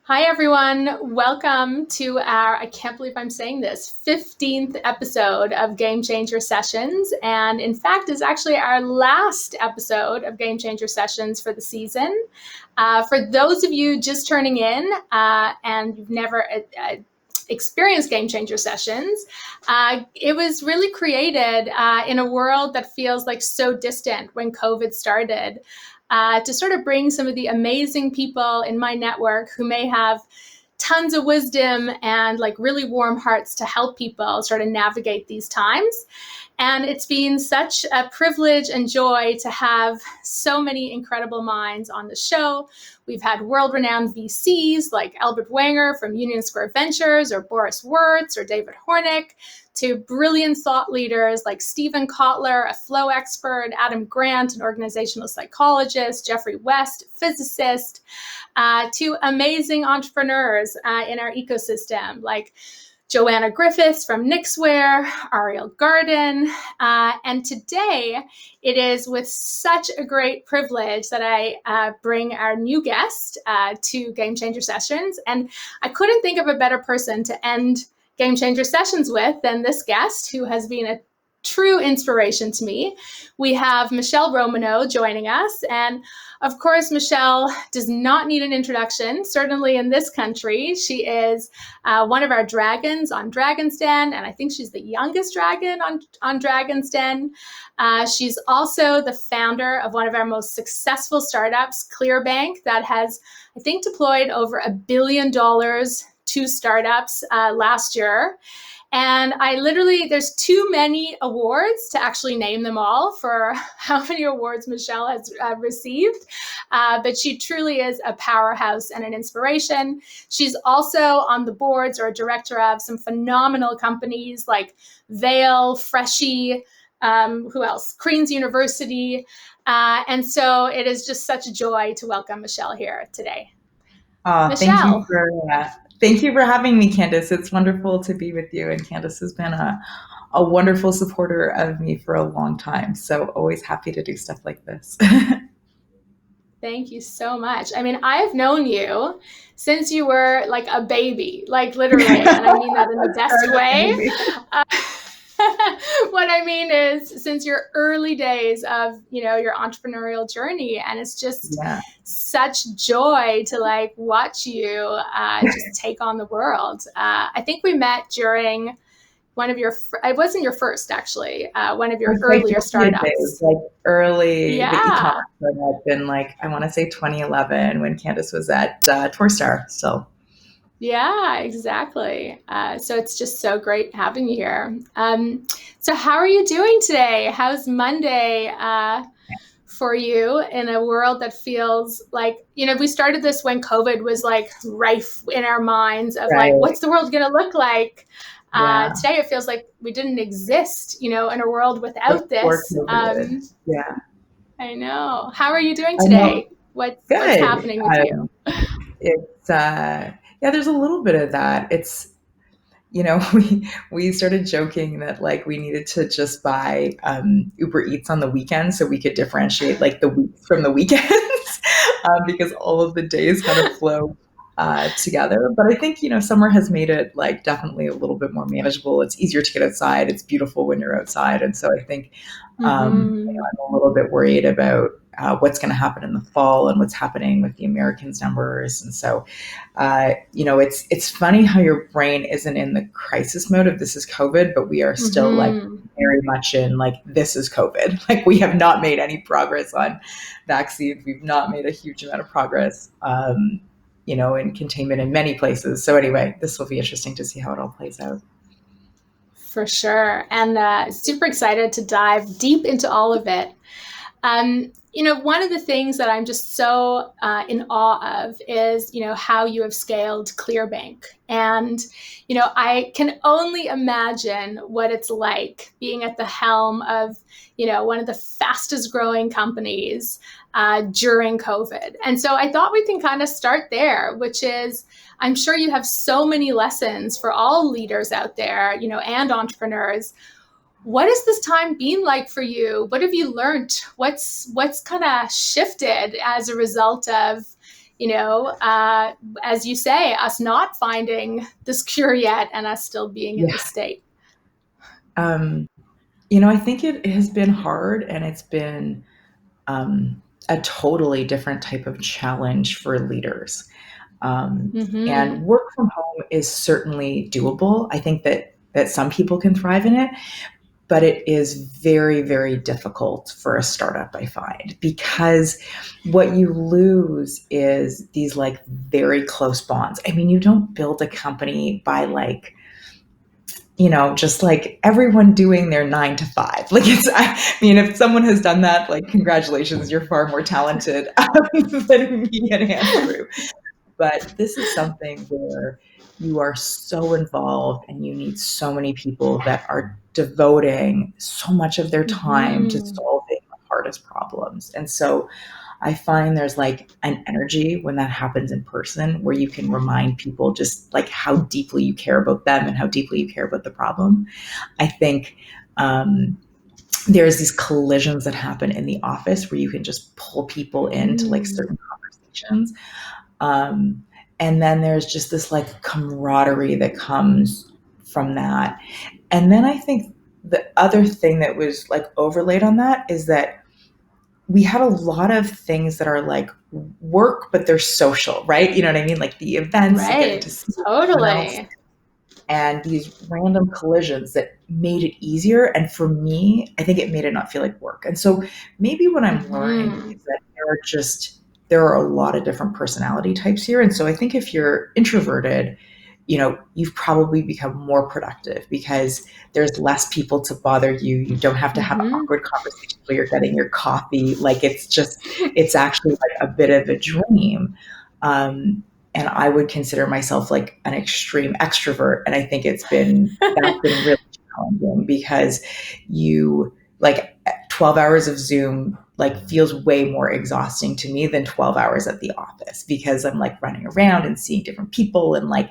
Hi, everyone. Welcome to our, I can't believe I'm saying this, 15th episode of Game Changer Sessions. And in fact, is actually our last episode of Game Changer Sessions for the season. For those of you just turning in and you've never experienced Game Changer Sessions, it was really created in a world that feels like so distant when COVID started. To sort of bring some of the amazing people in my network who may have tons of wisdom and like really warm hearts to help people sort of navigate these times. And it's been such a privilege and joy to have so many incredible minds on the show. We've had world-renowned VCs like Albert Wenger from Union Square Ventures, or Boris Wertz, or David Hornick, to brilliant thought leaders like Stephen Kotler, a flow expert, Adam Grant, an organizational psychologist, Jeffrey West, physicist, to amazing entrepreneurs in our ecosystem like Joanna Griffiths from Nixware, Ariel Garden. And today it is with such a great privilege that I bring our new guest to Game Changer Sessions. And I couldn't think of a better person to end Game Changer Sessions with than this guest, who has been a true inspiration to me. We have Michele Romanow joining us. And of course, Michele does not need an introduction, certainly in this country. She is one of our dragons on Dragon's Den, and I think she's the youngest dragon on Dragon's Den. She's also the founder of one of our most successful startups, Clearbanc, that has, I think, deployed over $1 billion to startups last year. And there's too many awards to actually name them all for how many awards Michele has received. But she truly is a powerhouse and an inspiration. She's also on the boards or a director of some phenomenal companies like Vail, Freshie, who else? Queen's University. And so it is just such a joy to welcome Michele here today. Michele. Thank you for having me, Candice. It's wonderful to be with you. And Candice has been a wonderful supporter of me for a long time. So always happy to do stuff like this. Thank you so much. I mean, I've known you since you were like a baby, like literally, and I mean that in the best way. What I mean is since your early days of, your entrepreneurial journey, and it's just such joy to like watch you just take on the world. I think we met during one of your, it wasn't your first actually, one of your earlier startups. Days, like early, the e-commerce startup in I want to say 2011 when Candice was at Torstar still. Yeah, exactly. So it's just so great having you here. So how are you doing today? How's Monday for you in a world that feels like, we started this when COVID was like rife in our minds of like, what's the world going to look like? Today it feels like we didn't exist, in a world without this. Yeah. I know. How are you doing today? What's happening with you? It's there's a little bit of that. It's, we started joking that we needed to just buy Uber Eats on the weekends so we could differentiate the weeks from the weekends because all of the days kind of flow together. But I think, summer has made it definitely a little bit more manageable. It's easier to get outside. It's beautiful when you're outside. And so I think I'm a little bit worried about what's going to happen in the fall and what's happening with the Americans numbers. And so, it's funny how your brain isn't in the crisis mode of this is COVID, but we are still very much in this is COVID. We have not made any progress on vaccines. We've not made a huge amount of progress, in containment in many places. So anyway, this will be interesting to see how it all plays out. For sure. And super excited to dive deep into all of it. One of the things that I'm just so in awe of is, how you have scaled Clearbanc. And, I can only imagine what it's like being at the helm of, one of the fastest growing companies during COVID. And so I thought we can kind of start there, which is, I'm sure you have so many lessons for all leaders out there, and entrepreneurs. What has this time been like for you? What have you learned? What's kind of shifted as a result of, as you say, us not finding this cure yet and us still being in Yeah. this state. I think it has been hard, and it's been a totally different type of challenge for leaders. And Mm-hmm. work from home is certainly doable. I think that some people can thrive in it, but it is very, very difficult for a startup, I find, because what you lose is these like very close bonds. I mean, you don't build a company by like, just like everyone doing their 9 to 5. Like I mean, if someone has done that, like congratulations, you're far more talented than me and Andrew. But this is something where you are so involved and you need so many people that are devoting so much of their time to Mm-hmm. solving the hardest problems. And so I find there's like an energy when that happens in person where you can remind people just like how deeply you care about them and how deeply you care about the problem. I think there's these collisions that happen in the office where you can just pull people into like Mm. certain conversations. Um, and then there's just this like camaraderie that comes from that. And then I think the other thing that was like overlaid on that is that we had a lot of things that are like work, but they're social, right? You know what I mean? Like the events and getting to Right. see everyone else Totally. and these random collisions that made it easier. And for me, I think it made it not feel like work. And so maybe what I'm learning Mm-hmm. is that there are a lot of different personality types here. And so I think if you're introverted, you've probably become more productive because there's less people to bother you. You don't have to have Mm-hmm. awkward conversations where you're getting your coffee. Like it's actually like a bit of a dream. Um, and I would consider myself like an extreme extrovert. And I think that's been really challenging because you like 12 hours of Zoom like feels way more exhausting to me than 12 hours at the office because I'm like running around and seeing different people and like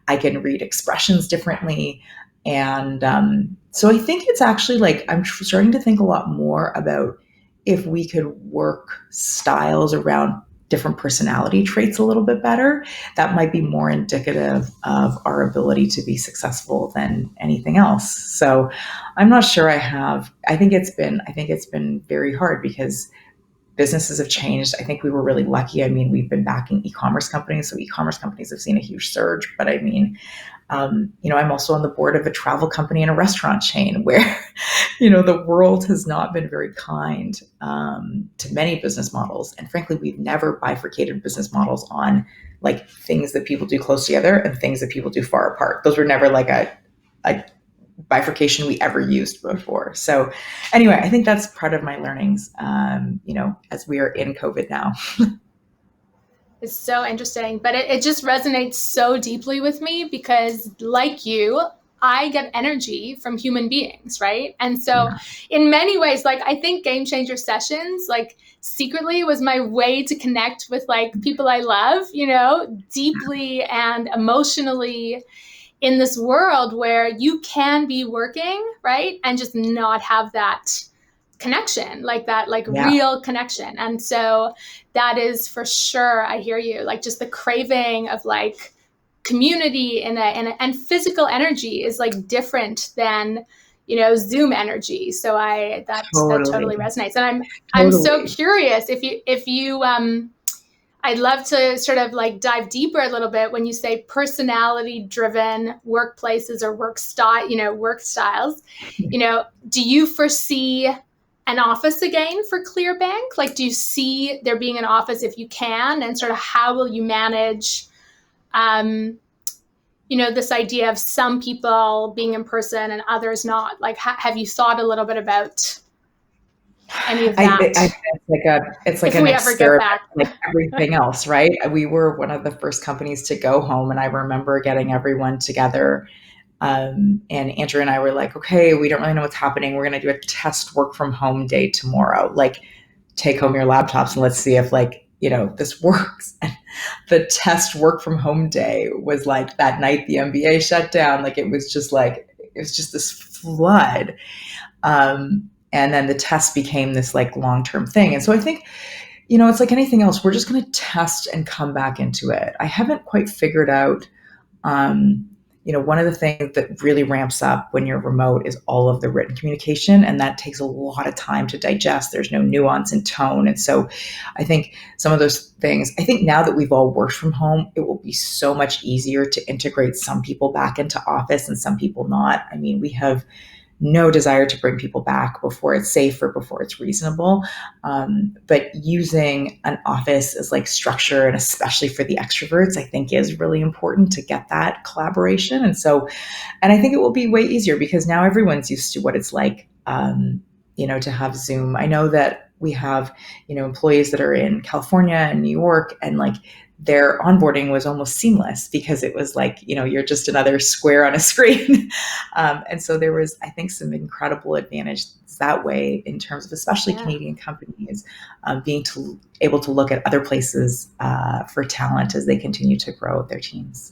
I can read expressions differently. And so I think it's actually like I'm starting to think a lot more about if we could work styles around different personality traits a little bit better, that might be more indicative of our ability to be successful than anything else. So I'm not sure I think it's been very hard because businesses have changed. I think we were really lucky. I mean, we've been backing e-commerce companies, so e-commerce companies have seen a huge surge. But I mean, I'm also on the board of a travel company and a restaurant chain where, the world has not been very kind to many business models. And frankly, we've never bifurcated business models on like things that people do close together and things that people do far apart. Those were never like a bifurcation we ever used before. So anyway, I think that's part of my learnings, as we are in COVID now. It's so interesting, but it just resonates so deeply with me because, like you, I get energy from human beings, right? And so, Yeah, in many ways, like I think Game Changer sessions, like secretly, was my way to connect with like people I love, deeply and emotionally in this world where you can be working, right? And just not have that connection, like that, like yeah, real connection. And so that is for sure, I hear you, like just the craving of like community and physical energy is like different than Zoom energy. So that totally totally, resonates. And I'm so totally. curious if you I'd love to sort of like dive deeper a little bit when you say personality driven workplaces or work styles. Do you foresee an office again for Clearbanc? Like, do you see there being an office if you can, and sort of how will you manage, um, this idea of some people being in person and others not? Like, have you thought a little bit about any of I that it's like if an we ever get experiment, back? like everything else, right? We were one of the first companies to go home, and I remember getting everyone together. And Andrew and I were like, okay, we don't really know what's happening. We're going to do a test work from home day tomorrow. Like, take home your laptops and let's see if this works. And the test work from home day was like that night the NBA shut down. Like it was just this flood. And then the test became this like long term thing. And so I think it's like anything else. We're just going to test and come back into it. I haven't quite figured out, um, one of the things that really ramps up when you're remote is all of the written communication, and that takes a lot of time to digest. There's no nuance in tone. And so I think some of those things, I think now that we've all worked from home, it will be so much easier to integrate some people back into office and some people not. I mean, we have no desire to bring people back before it's safe or before it's reasonable. But using an office as like structure, and especially for the extroverts, I think is really important to get that collaboration. And I think it will be way easier because now everyone's used to what it's like, to have Zoom. I know that we have, employees that are in California and New York, and like their onboarding was almost seamless because it was like, you're just another square on a screen. And so there was, I think, some incredible advantages that way in terms of especially Canadian companies being able to look at other places for talent as they continue to grow their teams.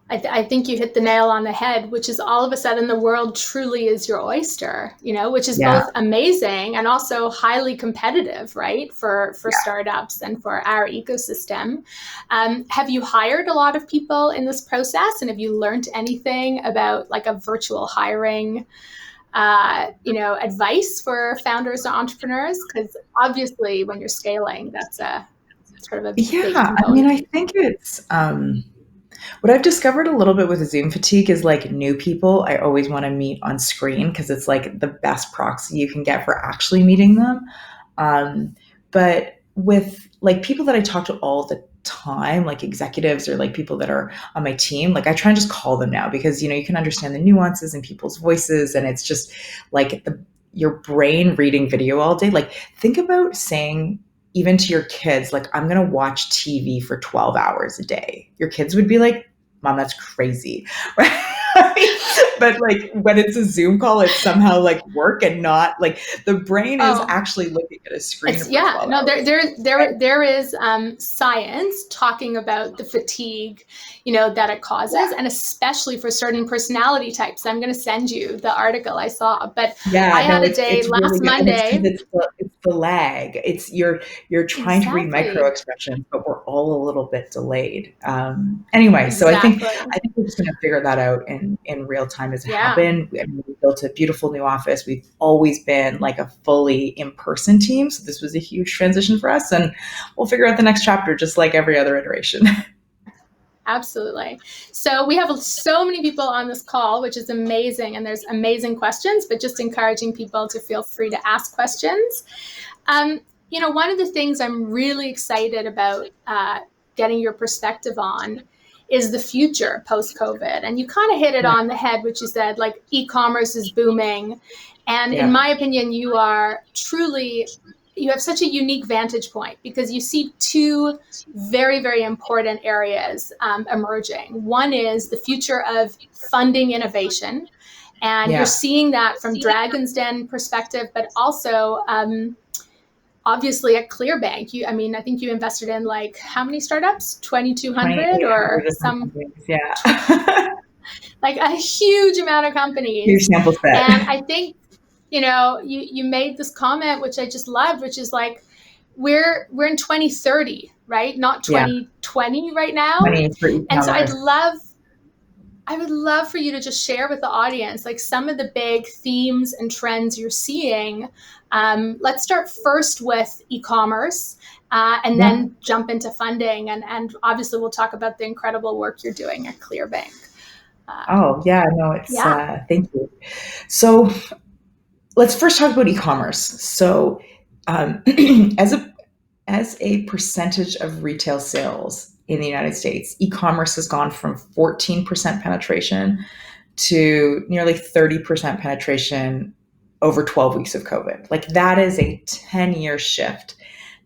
I think you hit the nail on the head, which is all of a sudden the world truly is your oyster, which is both amazing and also highly competitive, right? For startups and for our ecosystem. Have you hired a lot of people in this process? And have you learned anything about like a virtual hiring, advice for founders or entrepreneurs? Because obviously when you're scaling, that's a sort of a big component. I mean, I think it's, what I've discovered a little bit with Zoom fatigue is like new people, I always want to meet on screen because it's like the best proxy you can get for actually meeting them. But with like people that I talk to all the time, like executives or like people that are on my team, like I try and just call them now because, you can understand the nuances in people's voices. And it's just like your brain reading video all day. Like think about saying, even to your kids, like, I'm going to watch TV for 12 hours a day. Your kids would be like, Mom, that's crazy. Right? But like when it's a Zoom call, it's somehow like work and not like the brain is actually looking at a screen. There is science talking about the fatigue, that it causes, and especially for certain personality types. I'm going to send you the article I saw, but I had a day last really Monday. It's the lag. It's you're trying to read micro expressions, but we're all a little bit delayed. Anyway, so I think we're just going to figure that out in real time as it happened. I mean, we built a beautiful new office. We've always been like a fully in-person team, so this was a huge transition for us, and we'll figure out the next chapter just like every other iteration. Absolutely. So we have so many people on this call, which is amazing. And there's amazing questions, but just encouraging people to feel free to ask questions. One of the things I'm really excited about getting your perspective on is the future post-COVID. And you kind of hit it on the head, which you said, like e-commerce is booming. And in my opinion, you have such a unique vantage point because you see two very, very important areas emerging. One is the future of funding innovation. And you're seeing that from Dragon's Den perspective, but also obviously at Clearbanc. I think you invested in like how many startups? 2,200 or some, like a huge amount of companies. Huge sample set. And I think, you made this comment, which I just loved, which is like, we're in 2030, right? Not 2020 right now. And so I would love for you to just share with the audience, like some of the big themes and trends you're seeing. Let's start first with e-commerce and then jump into funding. And obviously we'll talk about the incredible work you're doing at Clearbanc. Thank you. So let's first talk about e-commerce. So as a percentage of retail sales in the United States, e-commerce has gone from 14% penetration to nearly 30% penetration over 12 weeks of COVID. Like that is a 10-year shift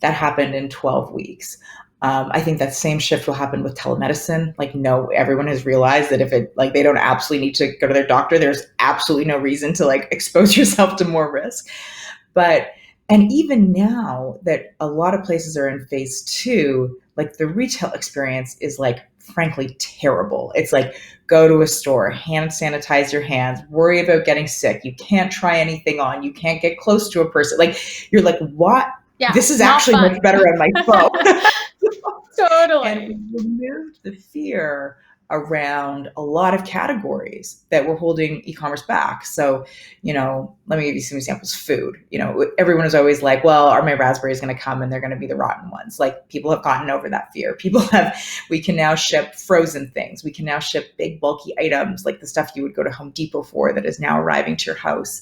that happened in 12 weeks. I think that same shift will happen with telemedicine. Like, everyone has realized that if they don't absolutely need to go to their doctor, there's absolutely no reason to like expose yourself to more risk. And even now that a lot of places are in phase 2, like the retail experience is like, frankly, terrible. It's like, go to a store, hand sanitize your hands, worry about getting sick. You can't try anything on. You can't get close to a person. Like, you're like, what Yeah, This is not actually much fun. better on my phone. And Totally. we removed the fear around a lot of categories that were holding e-commerce back. So, let me give you some examples. Food. Everyone is always like, well, are my raspberries going to come and they're going to be the rotten ones? Like, people have gotten over that fear. We can now ship frozen things. We can now ship big bulky items like the stuff you would go to Home Depot for that is now arriving to your house.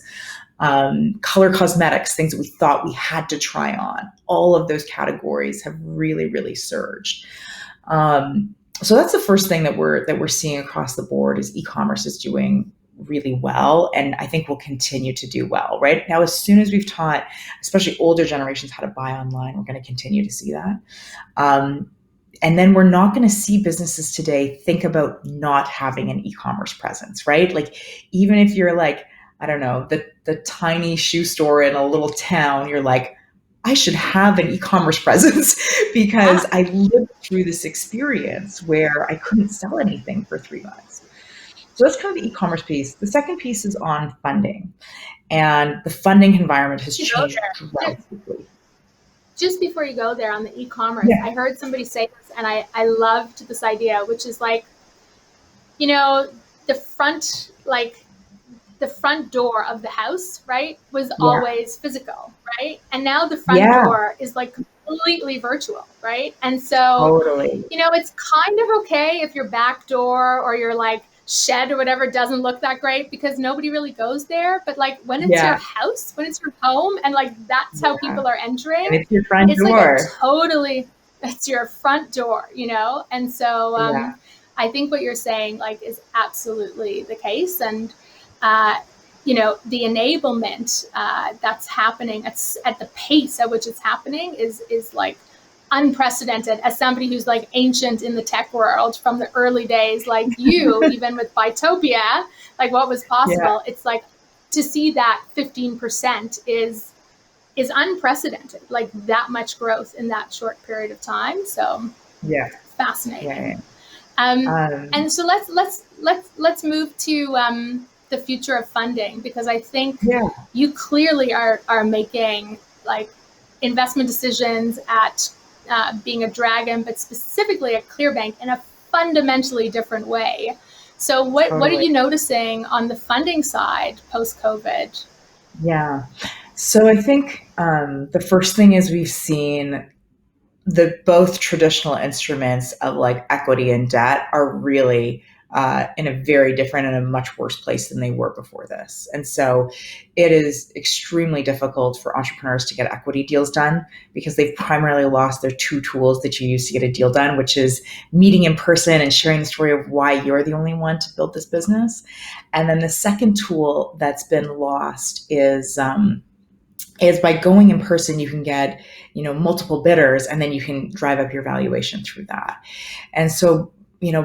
Color cosmetics, things that we thought we had to try on. All of those categories have really, really surged. So that's the first thing that we're seeing across the board is e-commerce is doing really well, and I think will continue to do well. Right now, as soon as we've taught, especially older generations, how to buy online, we're going to continue to see that. And then we're not going to see businesses today think about not having an e-commerce presence, right? Like, even if you're like, I don't know, the tiny shoe store in a little town, you're like, I should have an e-commerce presence because Yeah. I lived through this experience where I couldn't sell anything for 3 months. So that's kind of the e-commerce piece. The second piece is on funding, and the funding environment has To go changed there. drastically. Just before you go there on the e-commerce, Yeah, I heard somebody say this and I loved this idea, which is like, you know, the front, like the front door of the house, right, was yeah, always physical, right? And now the front yeah, door is like completely virtual, right? And so, totally. it's kind of okay if your back door or your like shed or whatever doesn't look that great because nobody really goes there. But like when it's your Yeah, house, when it's your home, and like that's how yeah. people are entering, And it's your front it's like a door. totally, it's your front door, And so Yeah, I think what you're saying like is absolutely the case. And uh, the enablement that's happening at the pace at which it's happening is like unprecedented. As somebody who's like ancient in the tech world from the early days, like you, even with Bytopia, like what was yeah, possible, it's like to see that 15% is unprecedented, like that much growth in that short period of time. So yeah, yeah. fascinating. Um, And so let's move to the future of funding, because I think yeah, you clearly are making like investment decisions at being a dragon, but specifically at Clearbanc in a fundamentally different way. So what are totally. you noticing on the funding side post COVID? Yeah. So I think the first thing is we've seen the both traditional instruments of like equity and debt are really in a very different and a much worse place than they were before this. And so it is extremely difficult for entrepreneurs to get equity deals done because they've primarily lost their two tools that you use to get a deal done, which is meeting in person and sharing the story of why you're the only one to build this business. And then the second tool that's been lost is by going in person, you can get, multiple bidders, and then you can drive up your valuation through that. And so,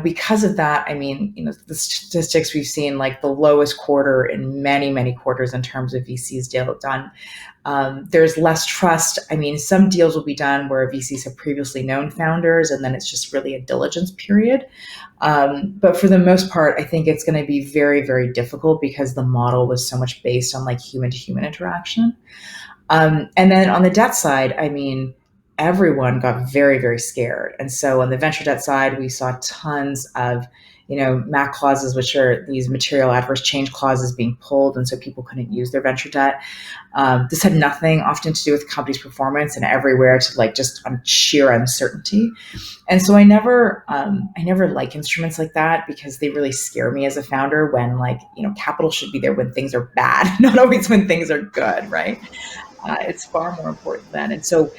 because of that, I mean, the statistics we've seen, like the lowest quarter in many, many quarters in terms of VCs deal done. There's less trust. I mean, some deals will be done where VCs have previously known founders, and then it's just really a diligence period. But for the most part, I think it's going to be very, very difficult because the model was so much based on like human to human interaction. And then on the debt side, I mean, everyone got very, very scared. And so on the venture debt side, we saw tons of, MAC clauses, which are these material adverse change clauses being pulled. And so people couldn't use their venture debt. This had nothing often to do with the company's performance and everywhere to like just on sheer uncertainty. And so I never like instruments like that because they really scare me as a founder when like, capital should be there when things are bad, not always when things are good, right? It's far more important then. And so,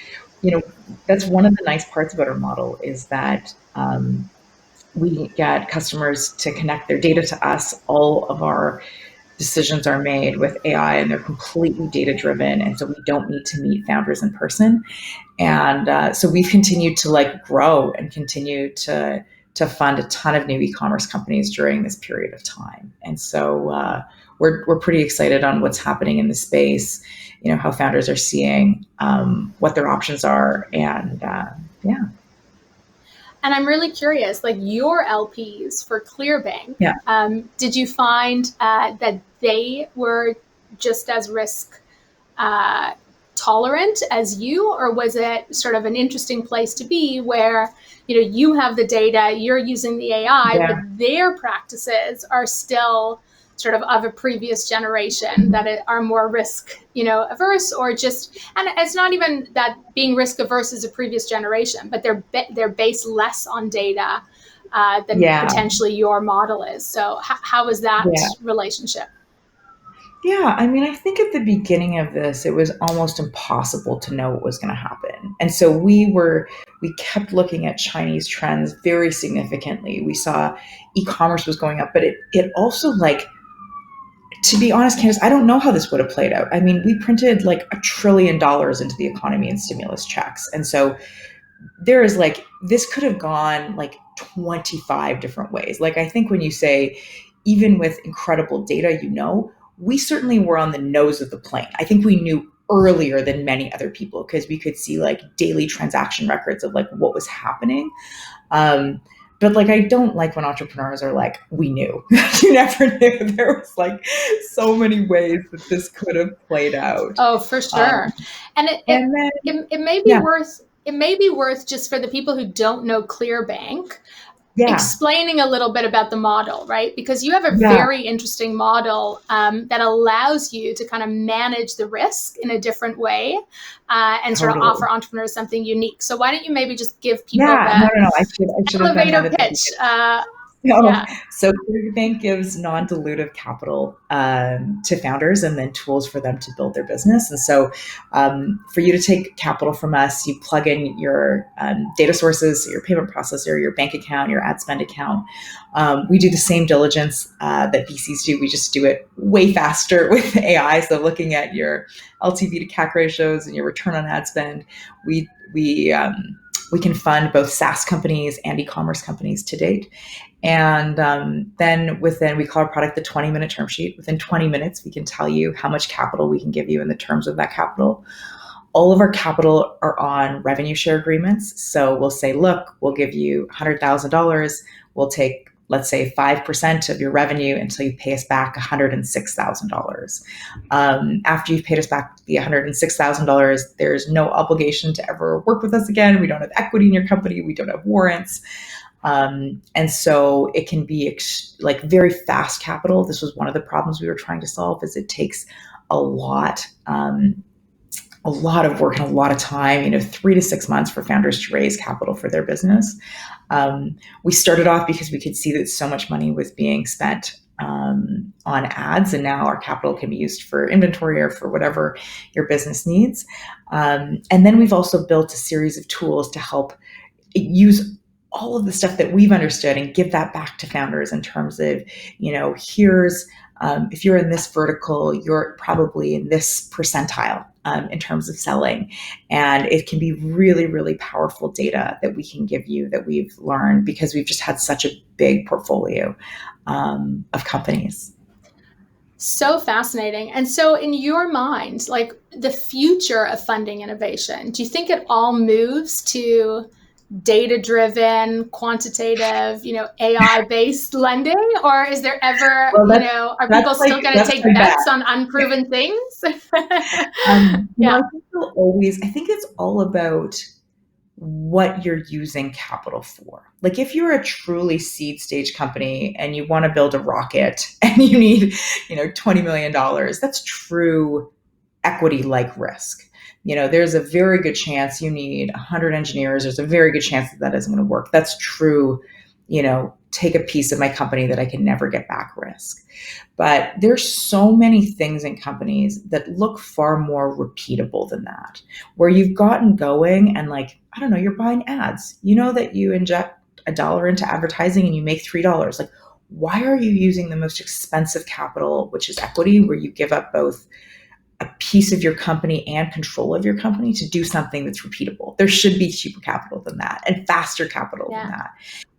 you know, that's one of the nice parts about our model is that we get customers to connect their data to us. All of our decisions are made with AI and they're completely data driven. And so we don't need to meet founders in person. And so we've continued to like grow and continue to fund a ton of new e-commerce companies during this period of time. And so we're pretty excited on what's happening in the space, how founders are seeing what their options are. And yeah, And I'm really curious, like your LPs for Clearbanc, yeah. did you find that they were just as risk uh, tolerant as you, or was it sort of an interesting place to be where, you have the data, you're using the AI, Yeah. but their practices are still sort of a previous generation that are more risk, averse, or just, and it's not even that being risk averse is a previous generation, but they're based less on data than Yeah. potentially your model is. So how is that Yeah. relationship? Yeah, I mean, I think at the beginning of this, it was almost impossible to know what was going to happen. And so we kept looking at Chinese trends very significantly. We saw e-commerce was going up, but it also, like, to be honest, Candice, I don't know how this would have played out. I mean, we printed like $1 trillion into the economy in stimulus checks. And so there is, like, this could have gone like 25 different ways. Like, I think when you say, even with incredible data, we certainly were on the nose of the plane. I think we knew earlier than many other people because we could see like daily transaction records of like what was happening. But like, I don't like when entrepreneurs are like, we knew. You never knew. There was like so many ways that this could have played out. Oh, for sure. And And then, it may be yeah, worth just for the people who don't know Clearbanc, yeah, explaining a little bit about the model, right? Because you have a yeah, very interesting model that allows you to kind of manage the risk in a different way and sort of totally. offer entrepreneurs something unique. So why don't you maybe just give people Yeah, no, the no, no. I should have done that elevator at the pitch? beginning. No. Yeah. So Clearbanc gives non-dilutive capital to founders and then tools for them to build their business. And so for you to take capital from us, you plug in your data sources, so your payment processor, your bank account, your ad spend account. We do the same diligence that VCs do. We just do it way faster with AI. So looking at your LTV to CAC ratios and your return on ad spend, we can fund both SaaS companies and e-commerce companies to date. And then we call our product the 20-minute term sheet. Within 20 minutes, we can tell you how much capital we can give you and the terms of that capital. All of our capital are on revenue share agreements. So we'll say, look, we'll give you $100,000. We'll take, let's say, 5% of your revenue until you pay us back $106,000. After you've paid us back the $106,000, there's no obligation to ever work with us again. We don't have equity in your company. We don't have warrants. And so it can be like very fast capital. This was one of the problems we were trying to solve, is it takes a lot of work and a lot of time, 3 to 6 months for founders to raise capital for their business. We started off because we could see that so much money was being spent on ads, and now our capital can be used for inventory or for whatever your business needs. And then we've also built a series of tools to help use all of the stuff that we've understood and give that back to founders in terms of, here's, if you're in this vertical, you're probably in this percentile in terms of selling. And it can be really, really powerful data that we can give you that we've learned because we've just had such a big portfolio of companies. So fascinating. And so in your mind, like the future of funding innovation, do you think it all moves to data-driven, quantitative, AI-based lending, or is there ever, Well, are people still going to that's take my bad. bets on unproven things? I Yeah. think it's all about what you're using capital for. Like, if you're a truly seed stage company and you want to build a rocket and you need, $20 million, that's true equity like risk. There's a very good chance you need 100 engineers. There's a very good chance that isn't going to work. That's true, take a piece of my company that I can never get back risk. But there's so many things in companies that look far more repeatable than that, where you've gotten going and, like, I don't know, you're buying ads. You know that you inject $1 into advertising and you make $3. Like, why are you using the most expensive capital, which is equity, where you give up both a piece of your company and control of your company to do something that's repeatable? There should be cheaper capital than that and faster capital than that.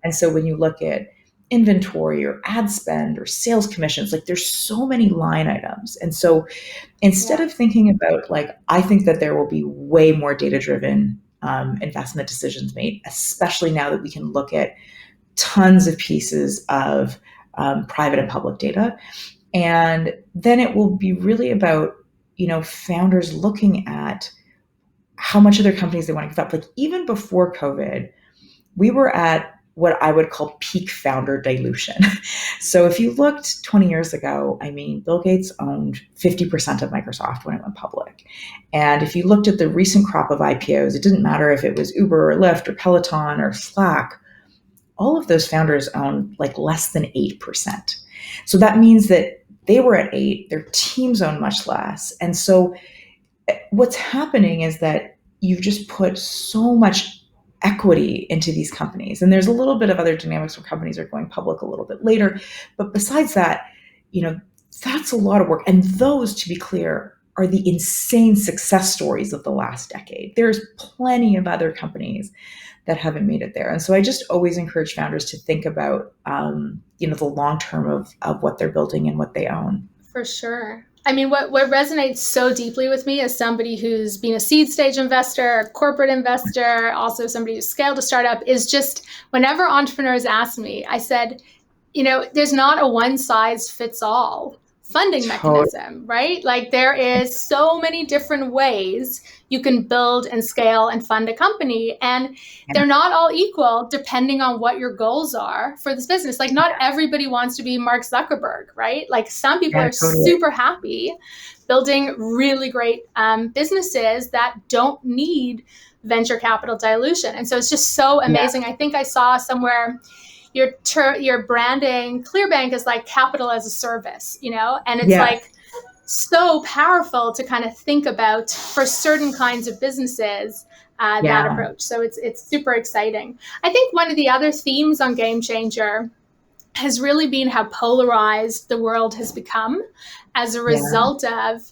And so when you look at inventory or ad spend or sales commissions, like, there's so many line items. And so instead of thinking about, like, I think that there will be way more data-driven investment decisions made, especially now that we can look at tons of pieces of private and public data. And then it will be really about founders looking at how much of their companies they want to give up. Like even before COVID, we were at what I would call peak founder dilution. So if you looked 20 years ago, I mean, Bill Gates owned 50% of Microsoft when it went public. And if you looked at the recent crop of IPOs, it didn't matter if it was Uber or Lyft or Peloton or Slack, all of those founders own like less than 8%. So that means that they were at 8, their teams own much less. And so what's happening is that you've just put so much equity into these companies. And there's a little bit of other dynamics where companies are going public a little bit later. But besides that, that's a lot of work. And those, to be clear, are the insane success stories of the last decade. There's plenty of other companies that haven't made it there. And so I just always encourage founders to think about, the long term of what they're building and what they own. For sure. I mean, what resonates so deeply with me as somebody who's been a seed stage investor, a corporate investor, also somebody who's scaled a startup, is just whenever entrepreneurs ask me, I said, there's not a one size fits all funding mechanism, right? Like there is so many different ways you can build and scale and fund a company, and they're not all equal depending on what your goals are for this business. Like not everybody wants to be Mark Zuckerberg, right? Like some people are super happy building really great businesses that don't need venture capital dilution. And so it's just so amazing. Yeah. I think I saw somewhere your branding Clearbanc is like capital as a service, and it's like so powerful to kind of think about for certain kinds of businesses that approach. So it's super exciting. I think one of the other themes on Game Changer has really been how polarized the world has become as a result of,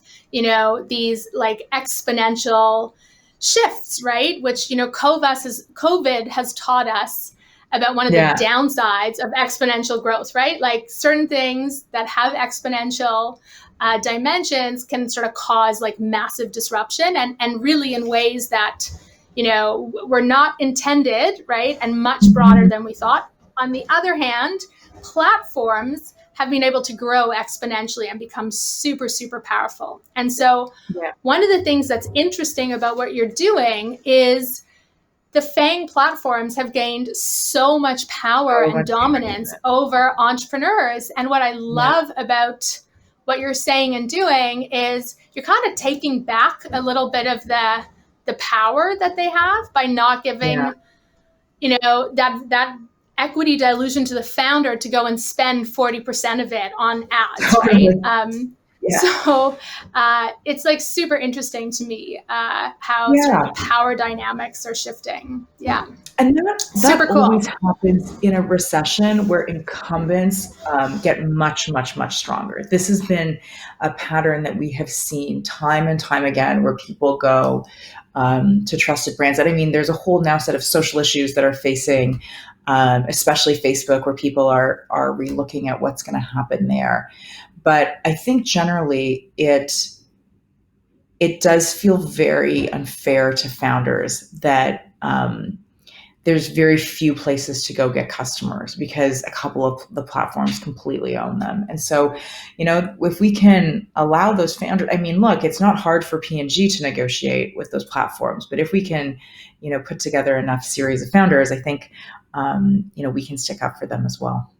these like exponential shifts, right? Which, COVID has taught us about one of the downsides of exponential growth, right? Like certain things that have exponential dimensions can sort of cause like massive disruption and really in ways that, were not intended, right? And much broader than we thought. On the other hand, platforms have been able to grow exponentially and become super, super powerful. And so one of the things that's interesting about what you're doing is the FANG platforms have gained so much power and dominance over entrepreneurs. And what I love about what you're saying and doing is you're kind of taking back a little bit of the power that they have by not giving, that equity dilution to the founder to go and spend 40% of it on ads, right? So it's like super interesting to me how sort of the power dynamics are shifting. Yeah. And that super cool. Always happens in a recession where incumbents get much, much, much stronger. This has been a pattern that we have seen time and time again where people go to trusted brands. And I mean, there's a whole now set of social issues that are facing especially Facebook, where people are relooking at what's going to happen there. But I think generally it does feel very unfair to founders that there's very few places to go get customers because a couple of the platforms completely own them. And so, if we can allow those founders, I mean, look, it's not hard for P&G to negotiate with those platforms, but if we can, put together enough series of founders, I think, we can stick up for them as well.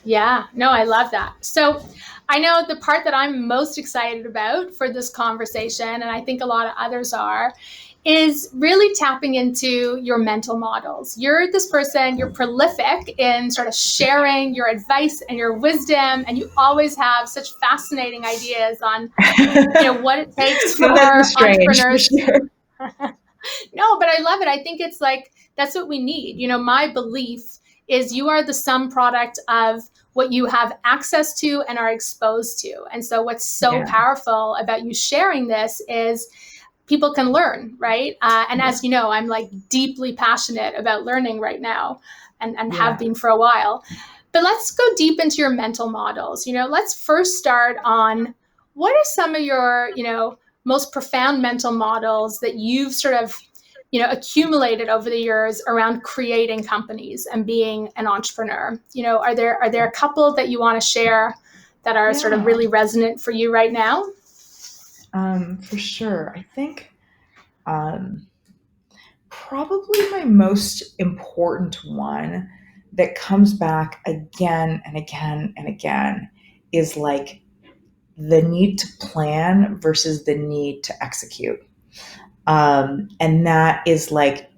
Yeah, no, I love that. So I know the part that I'm most excited about for this conversation, and I think a lot of others are, is really tapping into your mental models. You're this person, you're prolific in sort of sharing your advice and your wisdom, and you always have such fascinating ideas on what it takes for entrepreneurs. No, but I love it. I think it's like, that's what we need. My belief is you are the sum product of what you have access to and are exposed to. And so what's so powerful about you sharing this is people can learn, right? And as you know, I'm like deeply passionate about learning right now and have been for a while. But let's go deep into your mental models. Let's first start on what are some of your, most profound mental models that you've sort of accumulated over the years around creating companies and being an entrepreneur. Are there a couple that you want to share that are sort of really resonant for you right now? For sure. I think um, probably my most important one that comes back again and again and again is like the need to plan versus the need to execute. And that is like,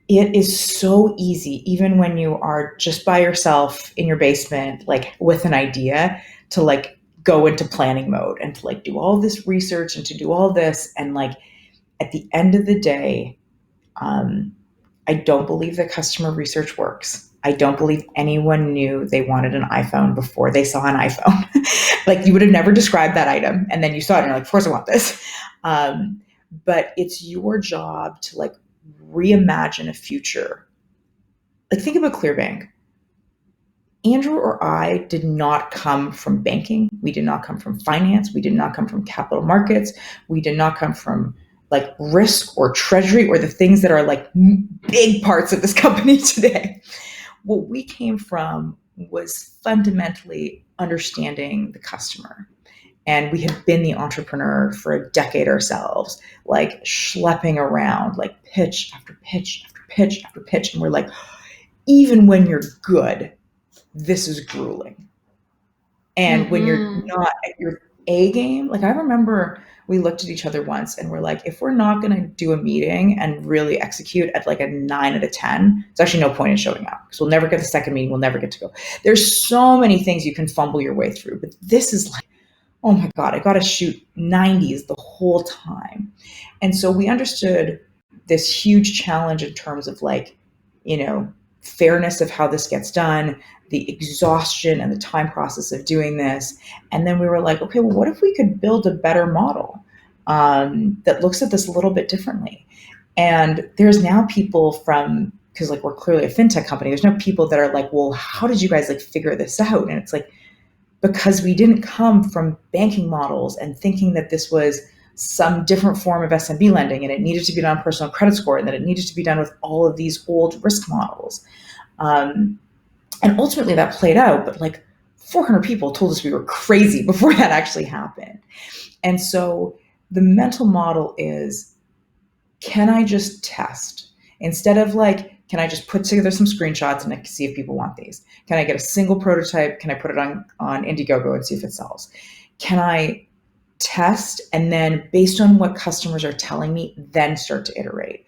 it is so easy, even when you are just by yourself in your basement, like with an idea, to like go into planning mode and to like do all this research and to do all this. And like at the end of the day, um, I don't believe that customer research works. I don't believe anyone knew they wanted an iPhone before they saw an iPhone. Like you would have never described that item, and then you saw it, and you're like, "Of course, I want this." Um, but it's your job to like reimagine a future. Like think about Clearbanc. Andrew or I did not come from banking. We did not come from finance. We did not come from capital markets. We did not come from like risk or treasury or the things that are like big parts of this company today. What we came from was fundamentally understanding the customer. And we had been the entrepreneur for a decade ourselves, like schlepping around, like pitch after pitch after pitch after pitch. And we're like, even when you're good, this is grueling. And when you're not at your A game, like I remember we looked at each other once and we're like, if we're not going to do a meeting and really execute at like a 9 out of 10, there's actually no point in showing up because we'll never get the second meeting. We'll never get to go. There's so many things you can fumble your way through, but this is like, oh my God, I got to shoot 90s the whole time. And so we understood this huge challenge in terms of like, fairness of how this gets done, the exhaustion and the time process of doing this. And then we were like, okay, well, what if we could build a better model that looks at this a little bit differently? And there's now people from, because like we're clearly a fintech company, there's now people that are like, well, how did you guys like figure this out? And it's like, because we didn't come from banking models and thinking that this was some different form of SMB lending and it needed to be done on personal credit score and that it needed to be done with all of these old risk models. And ultimately that played out, but like 400 people told us we were crazy before that actually happened. And so the mental model is, can I just test? Instead of like, can I just put together some screenshots and see if people want these? Can I get a single prototype? Can I put it on Indiegogo and see if it sells? Can I test and then based on what customers are telling me, then start to iterate?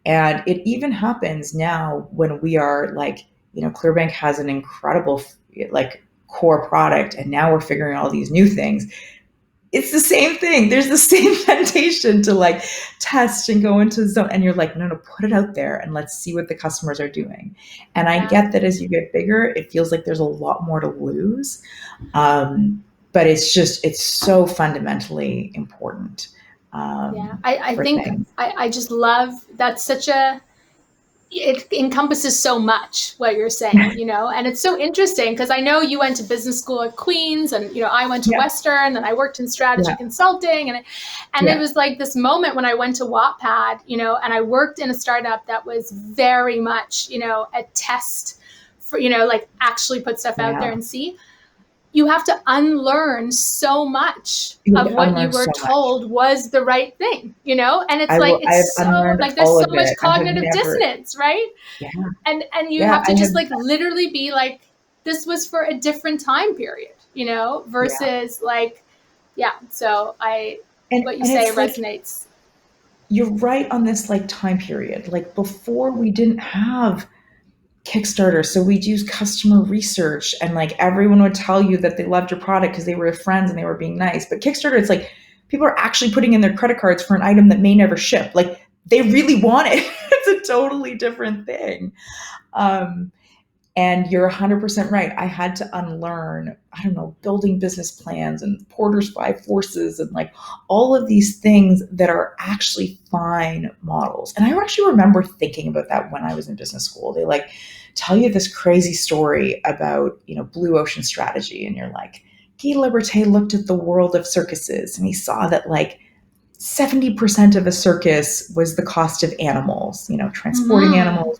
And it even happens now when we are like, Clearbanc has an incredible like core product and now we're figuring all these new things. It's the same thing. There's the same temptation to like test and go into zone. And you're like, no, put it out there and let's see what the customers are doing. And I get that as you get bigger, it feels like there's a lot more to lose. But it's so fundamentally important. I think I just love, that's such a, it encompasses so much what you're saying, and it's so interesting because I know you went to business school at Queens and, I went to Western and I worked in strategy consulting and it was like this moment when I went to Wattpad, and I worked in a startup that was very much, a test for, like actually put stuff out there and see. You have to unlearn so much of what you were told was the right thing, and it's so like there's so much cognitive dissonance, right? Yeah. And you have to just like literally be like, this was for a different time period, versus like, so what you say resonates. Like, you're right on this like time period. Like before we didn't have Kickstarter, so we'd use customer research and like everyone would tell you that they loved your product because they were friends and they were being nice. But Kickstarter, it's like people are actually putting in their credit cards for an item that may never ship. Like they really want it. It's a totally different thing. And you're 100% right. I had to unlearn, building business plans and Porter's 5 forces and like all of these things that are actually fine models. And I actually remember thinking about that when I was in business school. They like tell you this crazy story about, blue ocean strategy. And you're like, Guy Liberté looked at the world of circuses and he saw that like 70% of a circus was the cost of animals, transporting animals,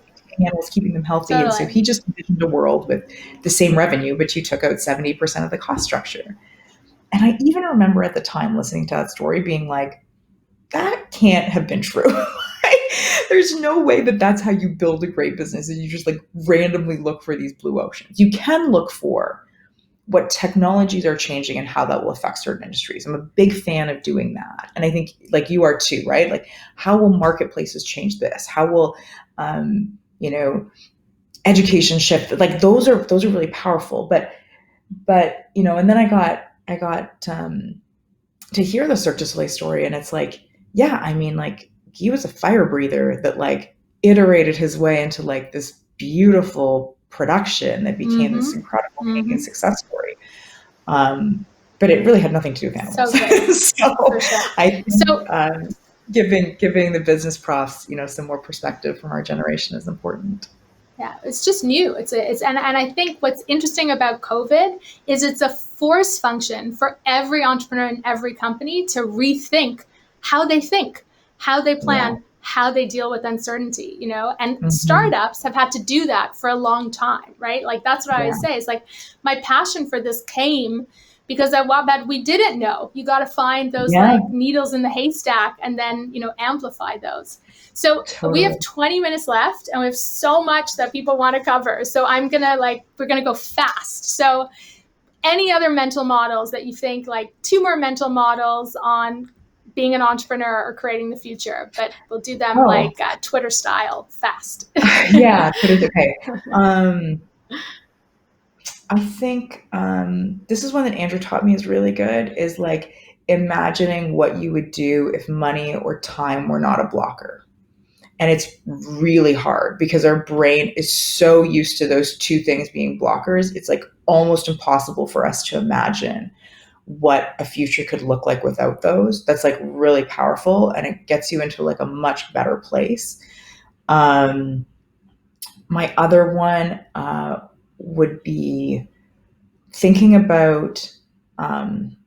keeping them healthy. Totally. And so he just envisioned a world with the same revenue, but you took out 70% of the cost structure. And I even remember at the time listening to that story being like, that can't have been true. There's no way that that's how you build a great business, and you just like randomly look for these blue oceans. You can look for what technologies are changing and how that will affect certain industries. I'm a big fan of doing that. And I think like you are too, right? Like how will marketplaces change this? How will, you know, education shift? Like those are really powerful. But, you know, and then I got to hear the Cirque du Soleil story, and it's like, yeah, I mean, like he was a fire breather that like iterated his way into like this beautiful production that became this Mm-hmm. incredible Canadian Mm-hmm. success story. But it really had nothing to do with So animals. great. So For sure. I think So giving the business profs, you know, some more perspective from our generation is important. yeah, it's just new. And I think what's interesting about COVID is it's a force function for every entrepreneur in every company to rethink how they think, how they Yeah. plan, how they deal with uncertainty, you know. And Mm-hmm. startups have had to do that for a long time, right? Like that's what I Yeah. always say. It's like my passion for this came because at Wattpad we didn't know. You got to find those Yeah. like needles in the haystack and then, you know, amplify those. So we have Totally. 20 minutes left and we have so much that people want to cover. So we're going to go fast. So any other mental models that you think, like two more mental models on being an entrepreneur or creating the future, but we'll do them Oh, like Twitter style fast. yeah. Put it okay. Um, I think this is one that Andrew taught me is really good. Is like imagining what you would do if money or time were not a blocker. And it's really hard because our brain is so used to those two things being blockers. It's like almost impossible for us to imagine what a future could look like without those. That's like really powerful, and it gets you into like a much better place. Um, my other one would be thinking about um,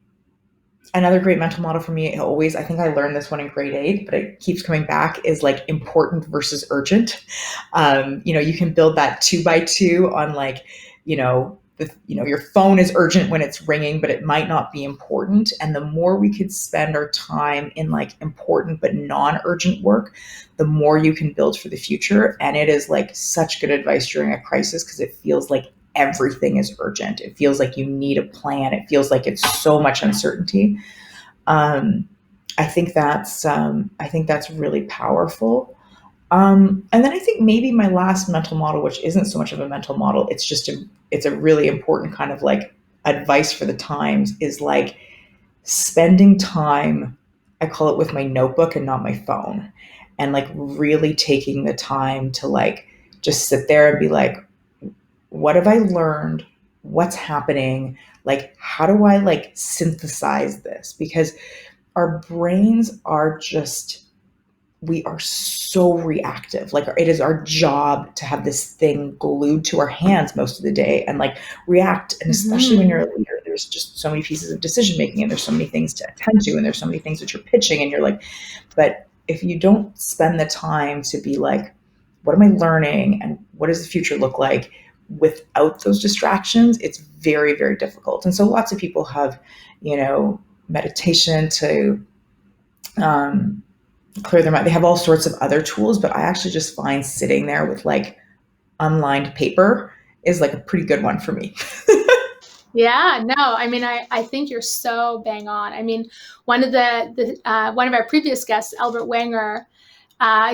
another great mental model for me always, I think I learned this one in grade 8, but it keeps coming back, is like important versus urgent. You know, you can build that 2 by 2 on like, your phone is urgent when it's ringing, but it might not be important. And the more we could spend our time in like important but non-urgent work, the more you can build for the future. And it is like such good advice during a crisis because it feels like everything is urgent. It feels like you need a plan. It feels like it's so much uncertainty. Um, I think that's really powerful. And then I think maybe my last mental model, which isn't so much of a mental model, it's a really important kind of like advice for the times, is like spending time. I call it with my notebook and not my phone, and like really taking the time to like just sit there and be like, what have I learned? What's happening? Like, how do I like synthesize this? Because our brains are just, we are so reactive. Like, it is our job to have this thing glued to our hands most of the day and like react. And especially when you're Mm-hmm. a leader, there's just so many pieces of decision making, and there's so many things to attend to, and there's so many things that you're pitching, and you're like, but if you don't spend the time to be like, what am I learning and what does the future look like without those distractions, it's very, very difficult. And so lots of people have, you know, meditation to um, clear their mind. They have all sorts of other tools, but I actually just find sitting there with like unlined paper is like a pretty good one for me. Yeah, no, I mean, I think you're so bang on. I mean, one of our previous guests, Albert Wenger,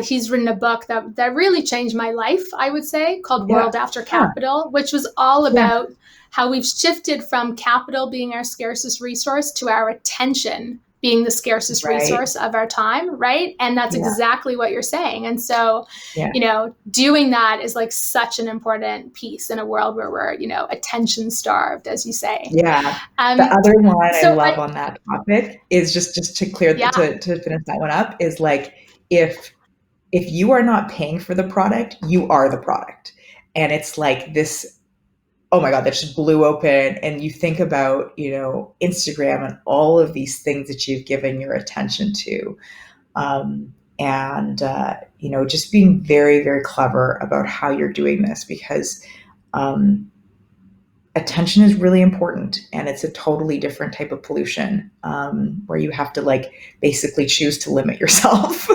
he's written a book that really changed my life, I would say, called Yeah. World After Huh. Capital, which was all Yeah. about how we've shifted from capital being our scarcest resource to our attention being the scarcest Right. resource of our time, right? And that's Yeah. exactly what you're saying. And so, Yeah. you know, doing that is like such an important piece in a world where we're, you know, attention starved, as you say. Yeah. The Um, other line I so love I, on that topic is just to clear yeah, to finish that one up is like, if you are not paying for the product, you are the product. And it's like this, oh my God, that just blew open. And you think about, you know, Instagram and all of these things that you've given your attention to. You know, just being very, very clever about how you're doing this, because um, attention is really important, and it's a totally different type of pollution, where you have to like basically choose to limit yourself.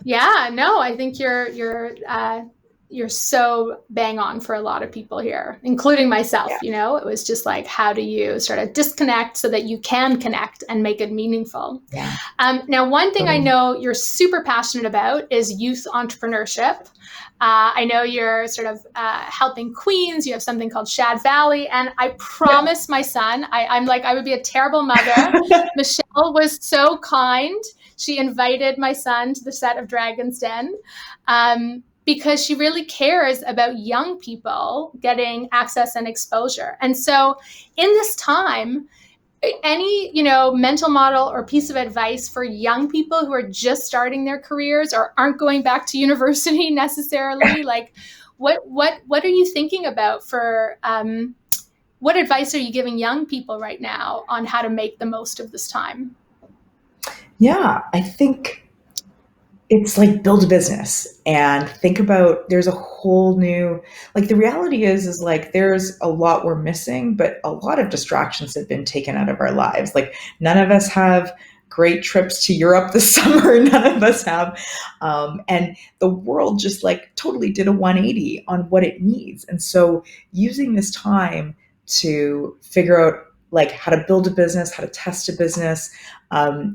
Yeah, no, I think you're so bang on for a lot of people here, including Yeah, myself. You know, it was just like, how do you sort of disconnect so that you can connect and make it meaningful? yeah, Now, one thing I totally. know you're super passionate about is youth entrepreneurship. I know you're sort of helping Queens. You have something called Shad Valley. And I Yeah. promise my son, I'm like, I would be a terrible mother. Michelle was so kind. She invited my son to the set of Dragon's Den, because she really cares about young people getting access and exposure. And so in this time, any mental model or piece of advice for young people who are just starting their careers or aren't going back to university necessarily, like what are you thinking about for what advice are you giving young people right now on how to make the most of this time? Yeah, I think it's like build a business and think about there's a whole new, like the reality is like there's a lot we're missing, but a lot of distractions have been taken out of our lives. Like none of us have great trips to Europe this summer. None of us have. And the world just like totally did a 180 on what it needs. And so using this time to figure out like how to build a business, how to test a business,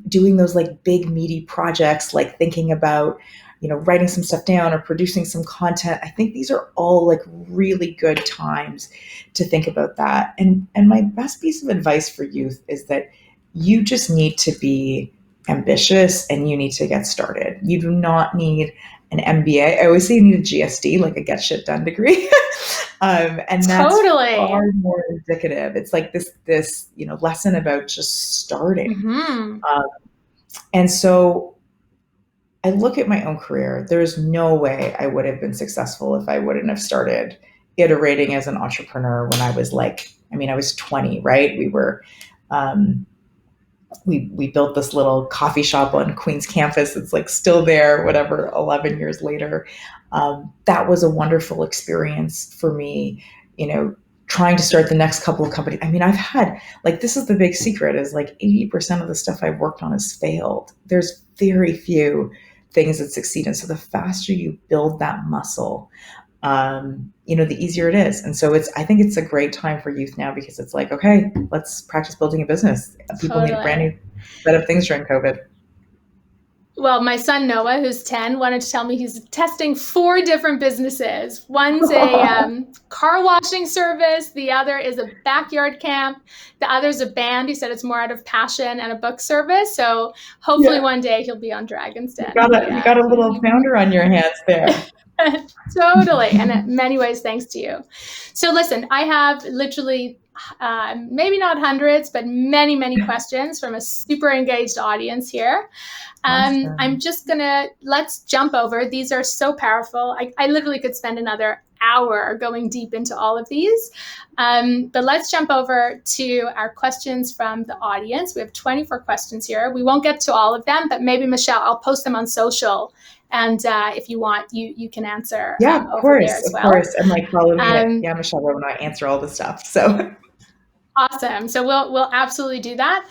doing those like big meaty projects, like thinking about, writing some stuff down or producing some content. I think these are all like really good times to think about that. And my best piece of advice for youth is that you just need to be ambitious and you need to get started. You do not need an MBA. I always say you need a GSD, like a get shit done degree. And that's Totally. far more indicative. It's like this lesson about just starting. Mm-hmm. Um, and so I look at my own career. There's no way I would have been successful if I wouldn't have started iterating as an entrepreneur when I was like, I mean, I was 20, right? Um, we built this little coffee shop on Queens campus. It's like still there, whatever, 11 years later. That was a wonderful experience for me, trying to start the next couple of companies. I mean, I've had, like, this is the big secret is like 80% of the stuff I've worked on has failed. There's very few things that succeed. And so the faster you build that muscle, the easier it is. And so I think it's a great time for youth now because it's like, okay, let's practice building a business. People need a brand Totally. new set of things during COVID. Well, my son Noah, who's 10, wanted to tell me he's testing 4 different businesses. One's a car washing service, the other is a backyard camp, the other's a band. He said it's more out of passion, and a book service. So hopefully Yeah, one day he'll be on Dragon's you Den. got a you got a little founder on your hands there. Totally. And in many ways, thanks to you. So listen, I have literally maybe not hundreds, but many, many questions from a super engaged audience here. I'm Awesome. just gonna let's jump over. These are so powerful. I literally could spend another hour going deep into all of these. But let's jump over to our questions from the audience. We have 24 questions here. We won't get to all of them, but maybe Michelle, I'll post them on social. And if you want, you can answer Yeah, over there as of well. course. And like follow me at Um, Michele Romanow. I answer all the stuff. So Awesome. So we'll absolutely do that.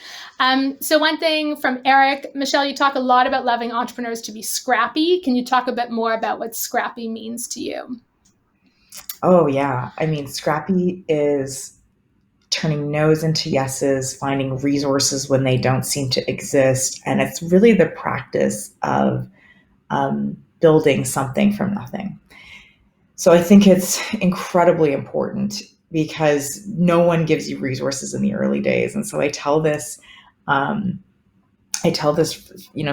So one thing from Eric, Michelle, you talk a lot about loving entrepreneurs to be scrappy. Can you talk a bit more about what scrappy means to you? oh yeah. I mean, scrappy is turning no's into yeses, finding resources when they don't seem to exist. And it's really the practice of building something from nothing. So I think it's incredibly important because no one gives you resources in the early days. And so um,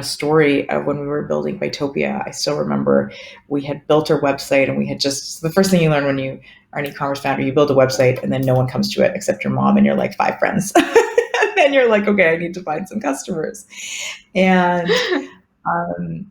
story of when we were building Bitopia. I still remember we had built our website and we had just, the first thing you learn when you are an e-commerce founder, you build a website and then no one comes to it except your mom and your like 5 friends. And then you're like, okay, I need to find some customers. And, um,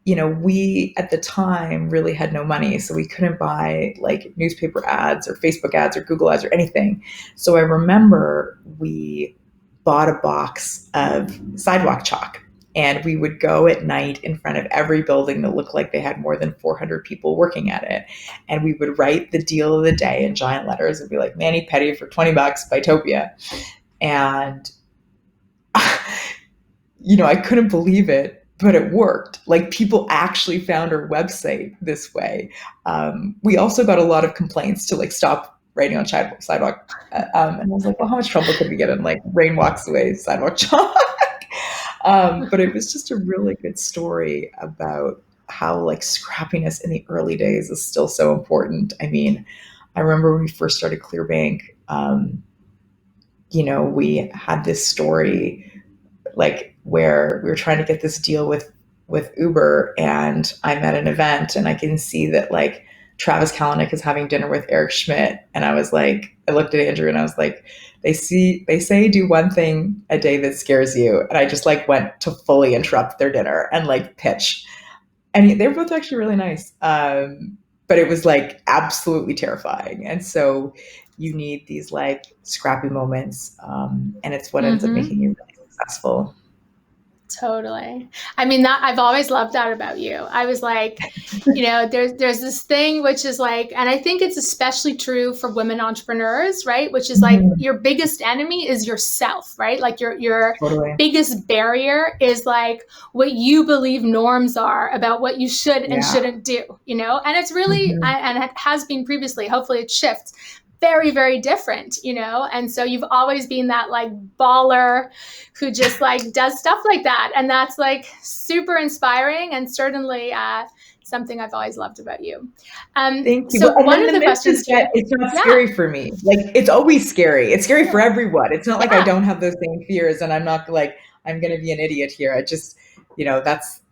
we at the time really had no money, so we couldn't buy like newspaper ads or Facebook ads or Google ads or anything. So I remember we bought a box of sidewalk chalk And we would go at night in front of every building that looked like they had more than 400 people working at it. And we would write the deal of the day in giant letters and be like, Manny Petty for $20 by Topia. And, I couldn't believe it, but it worked. Like, people actually found our website this way. We also got a lot of complaints to like stop writing on sidewalk. And I was like, well, how much trouble could we get in like rain walks away, sidewalk chalk? But it was just a really good story about how like scrappiness in the early days is still so important. I mean, I remember when we first started Clearbanc, we had this story like where we were trying to get this deal with Uber, and I'm at an event and I can see that like Travis Kalanick is having dinner with Eric Schmidt, and I was like, I looked at Andrew and I was like, they say do one thing a day that scares you, and I just like went to fully interrupt their dinner and like pitch, and they were both actually really nice, but it was like absolutely terrifying, and so you need these like scrappy moments, and it's what ends up Mm-hmm. making you really successful. Totally. I mean, that I've always loved that about you. I was like, there's this thing which is like, and I think it's especially true for women entrepreneurs, right? Which is like Mm-hmm. your biggest enemy is yourself, right? Like your Totally. biggest barrier is like what you believe norms are about what you should and Yeah. shouldn't do, And it's really, Mm-hmm. and it has been previously, hopefully it shifts, very, very different, And so you've always been that like baller who just like does stuff like that. And that's like super inspiring and certainly something I've always loved about you. Thank you. So And one then of the the myth questions is that too. it's not Yeah. scary for me. Like, it's always scary. It's scary for Yeah. everyone. It's not like I Yeah. don't have those same fears and I'm not like I'm going to be an idiot here. I just,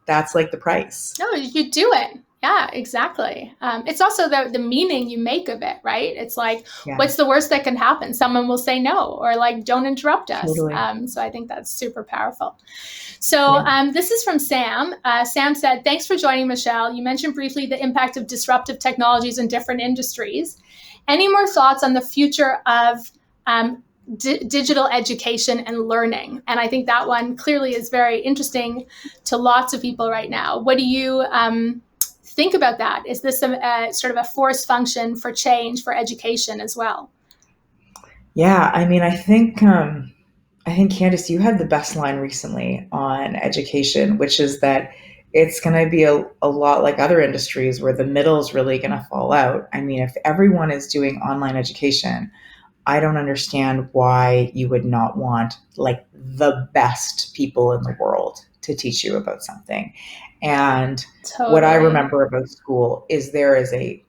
that's like the price. No, you do it. Yeah, exactly. It's also the meaning you make of it, right? It's like, Yeah, what's the worst that can happen? Someone will say no, or like, don't interrupt us. totally. So I think that's super powerful. So Yeah. this is from Sam. Sam said, thanks for joining, Michelle. You mentioned briefly the impact of disruptive technologies in different industries. Any more thoughts on the future of digital education and learning? And I think that one clearly is very interesting to lots of people right now. What do you think about that? Is this a sort of a force function for change for education as well? Yeah, I mean, I think Candice, you had the best line recently on education, which is that it's going to be a lot like other industries where the middle is really going to fall out. I mean, if everyone is doing online education, I don't understand why you would not want like the best people in the world to teach you about something. And what I Totally. remember about school is there is a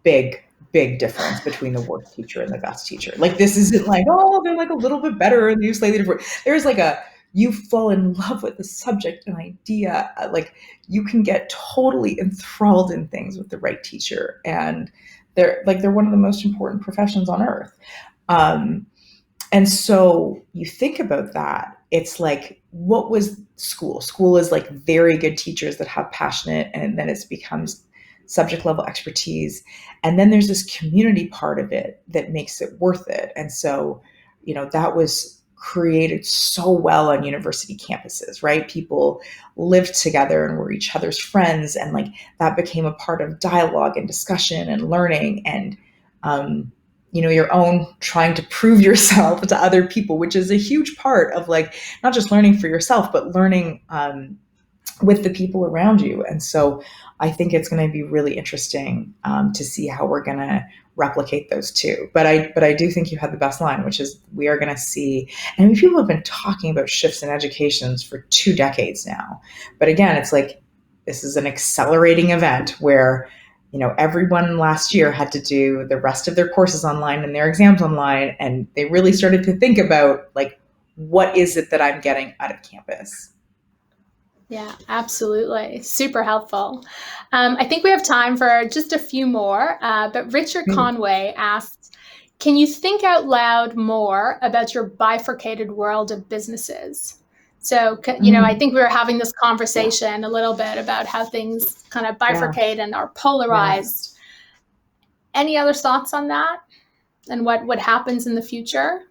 big, big difference between the worst teacher and the best teacher. Like, this isn't like, oh, they're like a little bit better and you slightly different. There's like you fall in love with the subject and idea. Like, you can get totally enthralled in things with the right teacher. And they're one of the most important professions on earth. Um, and so you think about that, it's like, what was school? School is like very good teachers that have passionate, and then it becomes subject level expertise. And then there's this community part of it that makes it worth it. And so, that was created so well on university campuses, right? People lived together and were each other's friends. And like that became a part of dialogue and discussion and learning. And, your own trying to prove yourself to other people, which is a huge part of like not just learning for yourself, but learning with the people around you. And so I think it's going to be really interesting to see how we're going to replicate those two. But I do think you had the best line, which is we are going to see. And I mean, people have been talking about shifts in educations for 2 decades now. But again, it's like this is an accelerating event where everyone last year had to do the rest of their courses online and their exams online, and they really started to think about like, what is it that I'm getting out of campus? Yeah, absolutely. Super helpful. I think we have time for just a few more, but Richard Great. Conway asked, can you think out loud more about your bifurcated world of businesses? So, I Mm, think we were having this yeah, conversation a little bit about how things kind of yeah, bifurcate and are yeah. polarized. Any other thoughts on that and what happens in the future?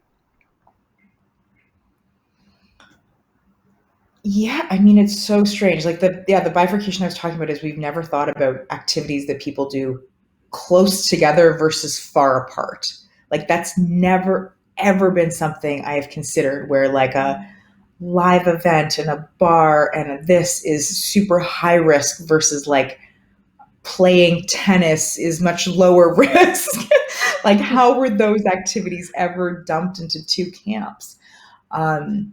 Yeah, I mean, it's so strange. Like the bifurcation I was talking about is we've never thought about activities that people do close together versus far apart. Like that's never ever been something I have considered where like a live event and a bar and this is super high risk versus like playing tennis is much lower risk. Like how were those activities ever dumped into two camps? Um,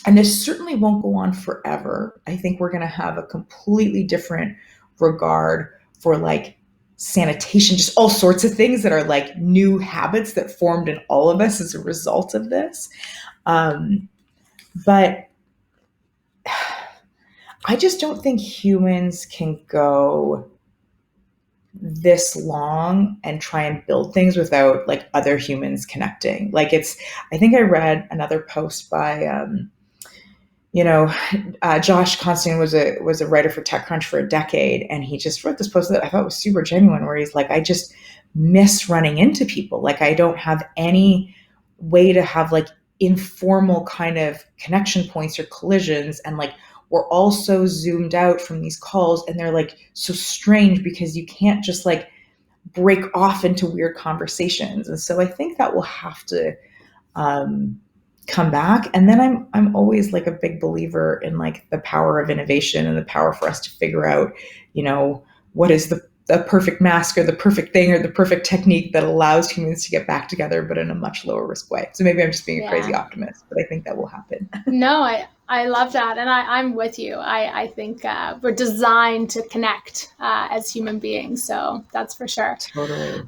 and this certainly won't go on forever. I think we're going to have a completely different regard for like sanitation, just all sorts of things that are like new habits that formed in all of us as a result of this. But I just don't think humans can go this long and try and build things without like other humans connecting. Like it's, I think I read another post by you know, Josh Constantine was a writer for TechCrunch for a decade, and he just wrote this post that I thought was super genuine, where he's like, I just miss running into people. Like, I don't have any way to have like informal kind of connection points or collisions, and like we're all so zoomed out from these calls, and they're like so strange because you can't just like break off into weird conversations. And so I think that will have to um, come back. And then I'm always like a big believer in like the power of innovation and the power for us to figure out, you know, what is the perfect mask or the perfect thing or the perfect technique that allows humans to get back together, but in a much lower risk way. So maybe I'm just being a crazy optimist, but I think that will happen. No, I love that. And I'm with you. I think we're designed to connect as human beings. So that's for sure. Totally.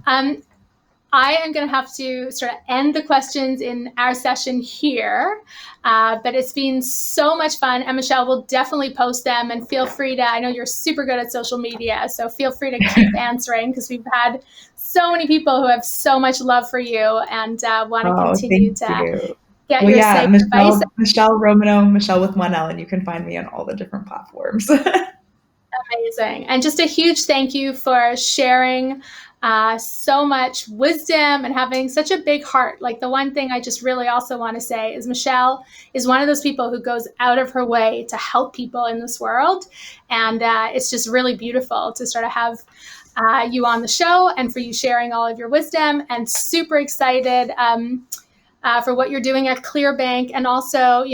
I am going to have to sort of end the questions in our session here, but it's been so much fun. And Michele will definitely post them, and feel free to, I know you're super good at social media, so feel free to keep answering, because we've had so many people who have so much love for you and want to continue to get Well, your yeah, sage advice. Michele Romanow, Michele with one L, and you can find me on all the different platforms. Amazing. And just a huge thank you for sharing so much wisdom and having such a big heart. Like, the one thing I just really also want to say is Michele is one of those people who goes out of her way to help people in this world. And it's just really beautiful to sort of have you on the show and for you sharing all of your wisdom, and super excited for what you're doing at Clearbanc. And also,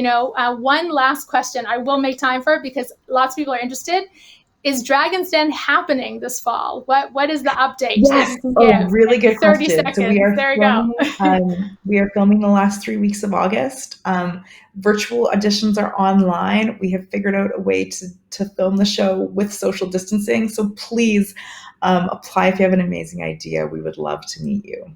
one last question I will make time for, because lots of people are interested. Is Dragon's Den happening this fall? What is the update Yes, that you can a give? really good 30 question. So seconds. There you go. we are filming the last 3 weeks of August. Virtual auditions are online. We have figured out a way to film the show with social distancing. So please apply if you have an amazing idea. We would love to meet you.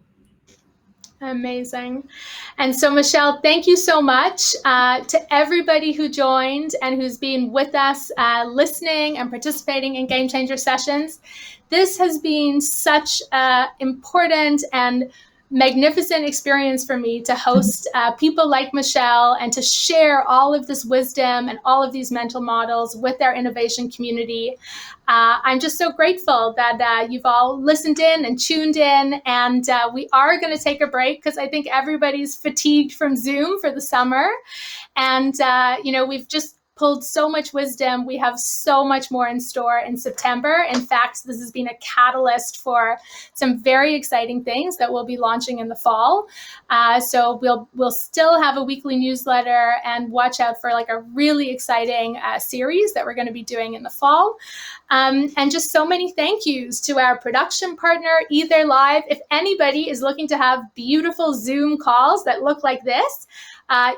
Amazing. And so, Michele, thank you so much to everybody who joined and who's been with us listening and participating in Game Changer sessions. This has been such an important and magnificent experience for me to host people like Michele and to share all of this wisdom and all of these mental models with our innovation community. I'm just so grateful that you've all listened in and tuned in. And we are going to take a break because I think everybody's fatigued from Zoom for the summer. And, we've just pulled so much wisdom. We have so much more in store in September. In fact, this has been a catalyst for some very exciting things that we'll be launching in the fall. So we'll still have a weekly newsletter, and watch out for like a really exciting series that we're going to be doing in the fall. And just so many thank yous to our production partner, Either Live. If anybody is looking to have beautiful Zoom calls that look like this,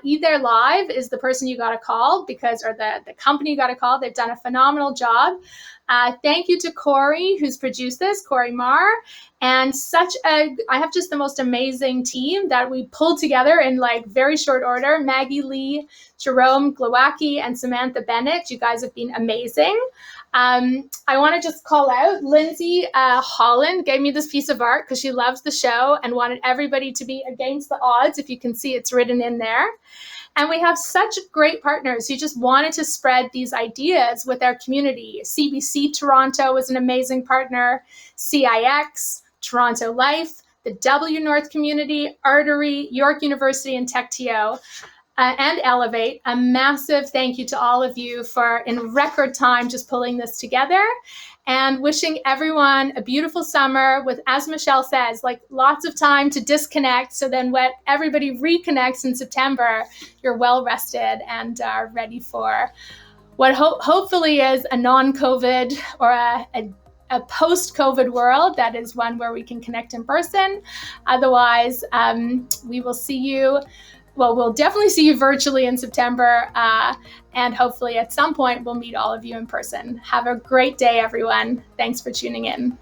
Either Live is the person you got to call, or the company you got to call. They've done a phenomenal job. Thank you to Corey, who's produced this, Corey Marr. And I have just the most amazing team that we pulled together in like very short order. Maggie Lee, Jerome Glowacki, and Samantha Bennett. You guys have been amazing. I want to just call out Lindsay Holland gave me this piece of art because she loves the show and wanted everybody to be against the odds. If you can see, it's written in there. And we have such great partners who just wanted to spread these ideas with our community. CBC Toronto is an amazing partner, CIX, Toronto Life, the W North Community, Artery, York University, and TechTO. and Elevate. A massive thank you to all of you for, in record time, just pulling this together, and wishing everyone a beautiful summer with, as Michele says, like lots of time to disconnect. So then when everybody reconnects in September, you're well rested and are ready for what hopefully is a non-COVID or a post-COVID world that is one where we can connect in person. Otherwise, we will see you. Well, we'll definitely see you virtually in September, and hopefully at some point we'll meet all of you in person. Have a great day, everyone. Thanks for tuning in.